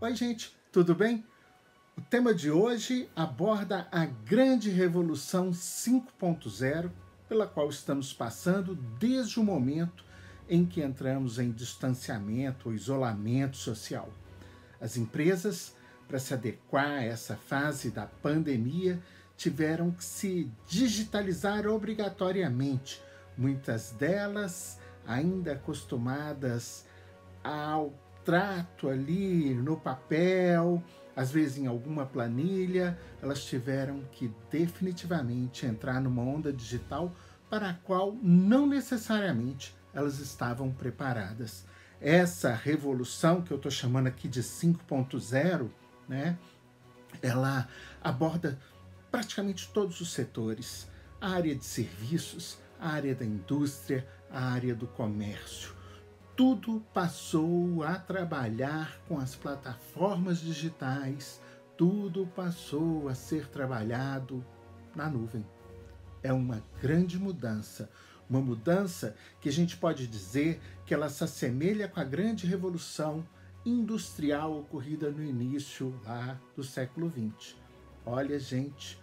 Oi, gente, tudo bem? O tema de hoje aborda a grande revolução 5.0 pela qual estamos passando desde o momento em que entramos em distanciamento ou isolamento social. As empresas, para se adequar a essa fase da pandemia, tiveram que se digitalizar obrigatoriamente, muitas delas ainda acostumadas ao trato ali no papel, às vezes em alguma planilha, elas tiveram que definitivamente entrar numa onda digital para a qual não necessariamente elas estavam preparadas. Essa revolução que eu estou chamando aqui de 5.0, né, ela aborda praticamente todos os setores: a área de serviços, a área da indústria, a área do comércio. Tudo passou a trabalhar com as plataformas digitais, tudo passou a ser trabalhado na nuvem. É uma grande mudança, uma mudança que a gente pode dizer que ela se assemelha com a grande revolução industrial ocorrida no início lá do século XX. Olha, gente,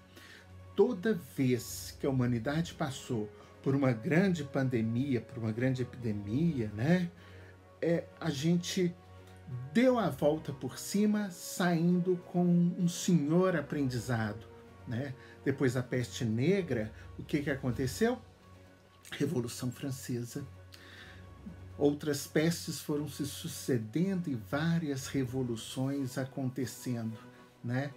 toda vez que a humanidade passou por uma grande pandemia, por uma grande epidemia, né? A gente deu a volta por cima, saindo com um senhor aprendizado, né? Depois da peste negra, o que aconteceu? Revolução Francesa. Outras pestes foram se sucedendo e várias revoluções acontecendo, né?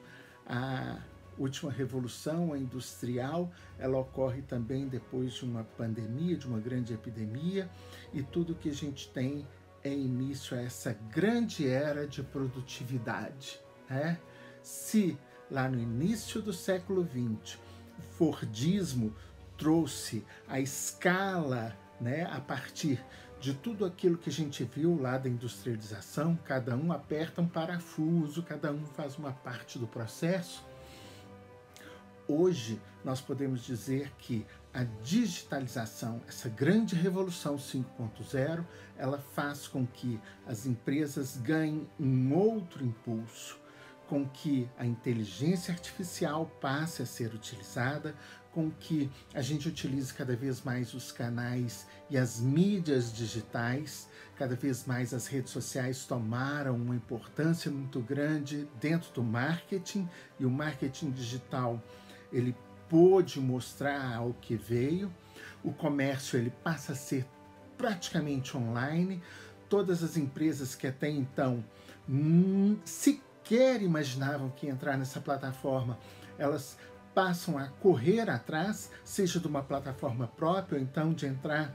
A última revolução, a industrial, ela ocorre também depois de uma pandemia, de uma grande epidemia, e tudo que a gente tem é início a essa grande era de produtividade, né? Se lá no início do século XX o Fordismo trouxe a escala, né, a partir de tudo aquilo que a gente viu lá da industrialização, cada um aperta um parafuso, cada um faz uma parte do processo. Hoje nós podemos dizer que a digitalização, essa grande revolução 5.0, ela faz com que as empresas ganhem um outro impulso, com que a inteligência artificial passe a ser utilizada, com que a gente utilize cada vez mais os canais e as mídias digitais. Cada vez mais as redes sociais tomaram uma importância muito grande dentro do marketing, e o marketing digital ele pôde mostrar ao que veio. O comércio ele passa a ser praticamente online. Todas as empresas que até então sequer imaginavam que ia entrar nessa plataforma, elas passam a correr atrás, seja de uma plataforma própria, ou então de entrar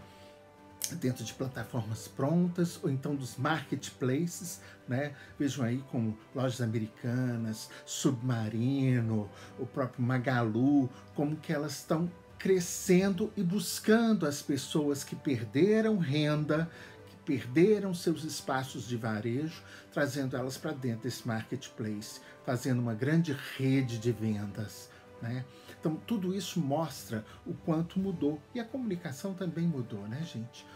dentro de plataformas prontas, ou então dos marketplaces, né? Vejam aí como Lojas Americanas, Submarino, o próprio Magalu, como que elas estão crescendo e buscando as pessoas que perderam renda, que perderam seus espaços de varejo, trazendo elas para dentro desse marketplace, fazendo uma grande rede de vendas, né? Então tudo isso mostra o quanto mudou, e a comunicação também mudou, né, gente?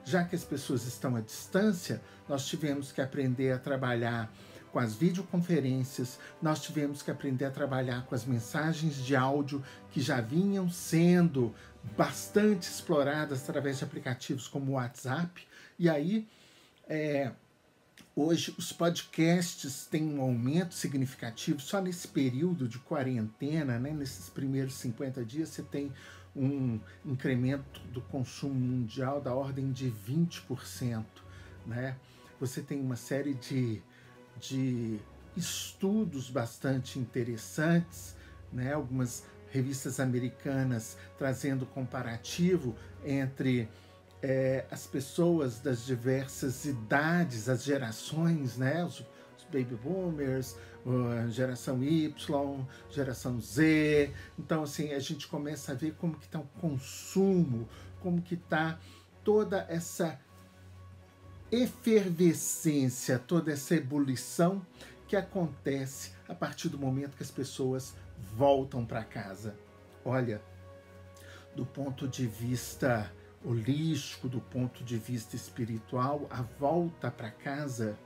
Já que as pessoas estão à distância, nós tivemos que aprender a trabalhar com as videoconferências, nós tivemos que aprender a trabalhar com as mensagens de áudio que já vinham sendo bastante exploradas através de aplicativos como o WhatsApp. E aí, hoje os podcasts têm um aumento significativo. Só nesse período de quarentena, né, nesses primeiros 50 dias, você tem um incremento do consumo mundial da ordem de 20%. Né? Você tem uma série de estudos bastante interessantes, né? Algumas revistas americanas trazendo comparativo entre as pessoas das diversas idades, as gerações, né? Os baby boomers, a geração Y, geração Z. Então, assim, a gente começa a ver como que está o consumo, como que está toda essa efervescência, toda essa ebulição que acontece a partir do momento que as pessoas voltam para casa. Olha, do ponto de vista holístico, do ponto de vista espiritual, a volta para casa,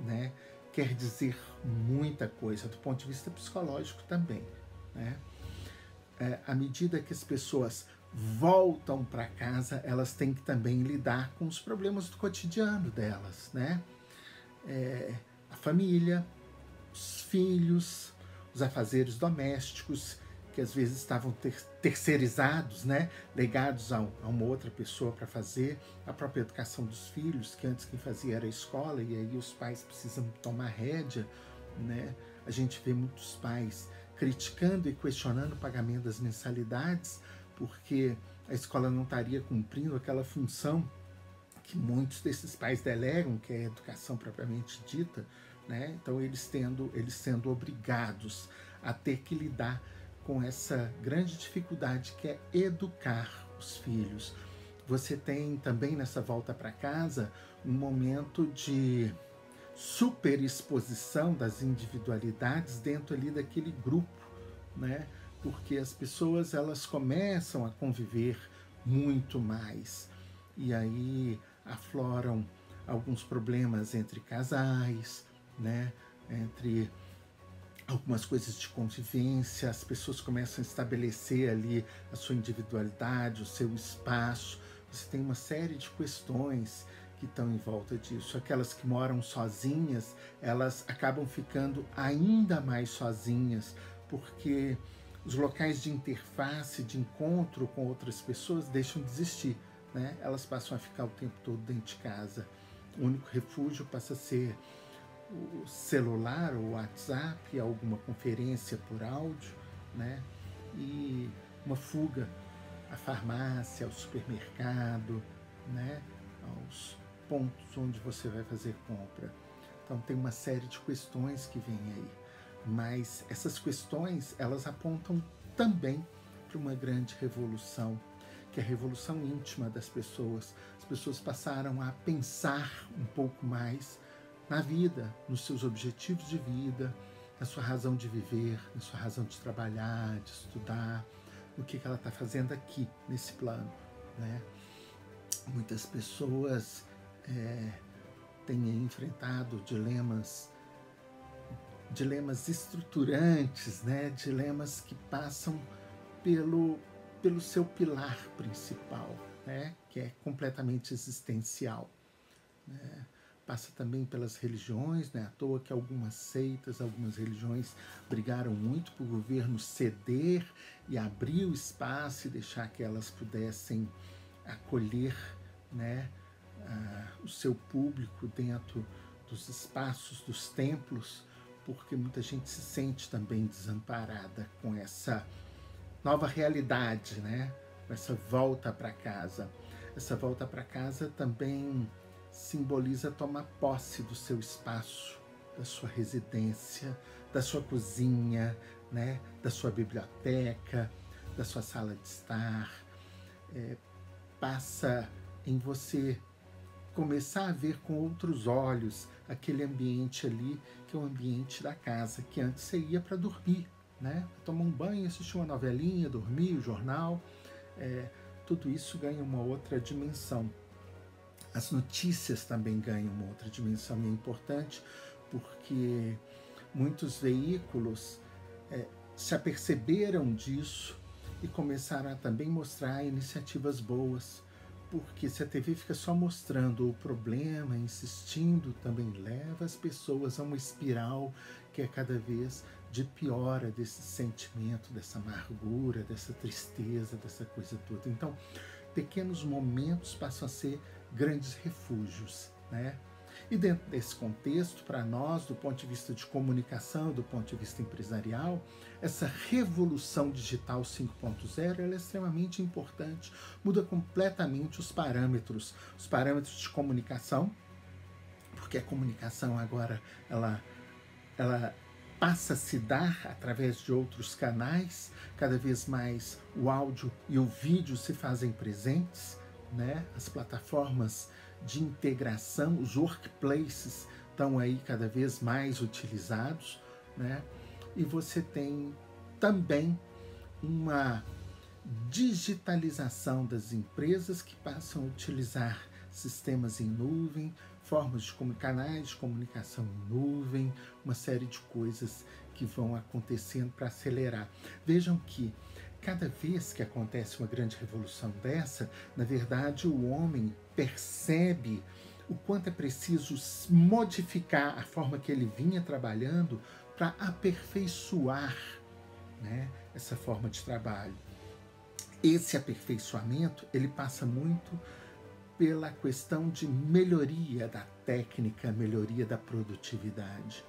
né, quer dizer muita coisa, do ponto de vista psicológico também, né? À medida que as pessoas voltam para casa, elas têm que também lidar com os problemas do cotidiano delas, né? A família, os filhos, os afazeres domésticos, que às vezes estavam terceirizados, né? Legados a uma outra pessoa para fazer, a própria educação dos filhos, que antes quem fazia era a escola, e aí os pais precisam tomar rédea, né? A gente vê muitos pais criticando e questionando o pagamento das mensalidades, porque a escola não estaria cumprindo aquela função que muitos desses pais delegam, que é a educação propriamente dita, né? Então eles sendo obrigados a ter que lidar com essa grande dificuldade que é educar os filhos. Você tem também nessa volta para casa um momento de superexposição das individualidades dentro ali daquele grupo, né? Porque as pessoas elas começam a conviver muito mais e aí afloram alguns problemas entre casais, né? Entre algumas coisas de convivência, as pessoas começam a estabelecer ali a sua individualidade, o seu espaço. Você tem uma série de questões que estão em volta disso. Aquelas que moram sozinhas, elas acabam ficando ainda mais sozinhas, porque os locais de interface, de encontro com outras pessoas deixam de existir, né? Elas passam a ficar o tempo todo dentro de casa. O único refúgio passa a ser o celular, o WhatsApp, alguma conferência por áudio, né? E uma fuga à farmácia, ao supermercado, né? Aos pontos onde você vai fazer compra. Então tem uma série de questões que vêm aí, mas essas questões elas apontam também para uma grande revolução, que é a revolução íntima das pessoas. As pessoas passaram a pensar um pouco mais na vida, nos seus objetivos de vida, na sua razão de viver, na sua razão de trabalhar, de estudar, no que ela está fazendo aqui, nesse plano, né? Muitas pessoas têm enfrentado dilemas estruturantes, né? Dilemas que passam pelo seu pilar principal, né? Que é completamente existencial, né? Passa também pelas religiões, né? À toa que algumas seitas, algumas religiões brigaram muito para o governo ceder e abrir o espaço e deixar que elas pudessem acolher, né, o seu público dentro dos espaços dos templos, porque muita gente se sente também desamparada com essa nova realidade, né? Com essa volta para casa. Essa volta para casa também simboliza tomar posse do seu espaço, da sua residência, da sua cozinha, né? Da sua biblioteca, da sua sala de estar. Passa em você começar a ver com outros olhos aquele ambiente ali, que é o ambiente da casa, que antes você ia para dormir, né? Tomar um banho, assistir uma novelinha, dormir, o jornal, tudo isso ganha uma outra dimensão. As notícias também ganham uma outra dimensão e é importante porque muitos veículos se aperceberam disso e começaram a também mostrar iniciativas boas, porque se a TV fica só mostrando o problema, insistindo, também leva as pessoas a uma espiral que é cada vez de piora desse sentimento, dessa amargura, dessa tristeza, dessa coisa toda. Então, pequenos momentos passam a ser grandes refúgios, né? E dentro desse contexto, para nós, do ponto de vista de comunicação, do ponto de vista empresarial, essa revolução digital 5.0 ela é extremamente importante, muda completamente os parâmetros de comunicação, porque a comunicação agora ela passa a se dar através de outros canais, cada vez mais o áudio e o vídeo se fazem presentes, né? As plataformas de integração, os workplaces estão aí cada vez mais utilizados, né? E você tem também uma digitalização das empresas que passam a utilizar sistemas em nuvem, formas de canais de comunicação em nuvem, uma série de coisas que vão acontecendo para acelerar. Vejam que cada vez que acontece uma grande revolução dessa, na verdade o homem percebe o quanto é preciso modificar a forma que ele vinha trabalhando para aperfeiçoar, né, essa forma de trabalho. Esse aperfeiçoamento, ele passa muito pela questão de melhoria da técnica, melhoria da produtividade.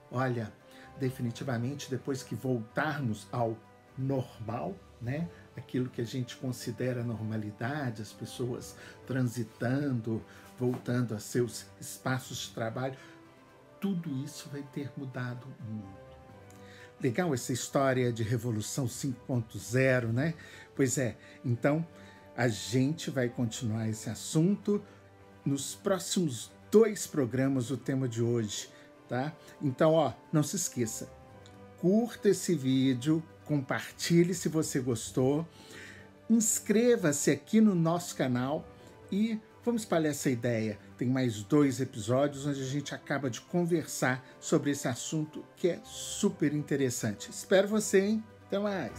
Olha, definitivamente, depois que voltarmos ao normal, né, aquilo que a gente considera normalidade, as pessoas transitando, voltando a seus espaços de trabalho, tudo isso vai ter mudado muito. Legal essa história de Revolução 5.0, né? Pois é, então a gente vai continuar esse assunto nos próximos 2 programas do tema de hoje, tá? Então, ó, não se esqueça, curta esse vídeo, compartilhe se você gostou, inscreva-se aqui no nosso canal e vamos espalhar essa ideia. Tem mais 2 episódios onde a gente acaba de conversar sobre esse assunto que é super interessante. Espero você, hein? Até mais!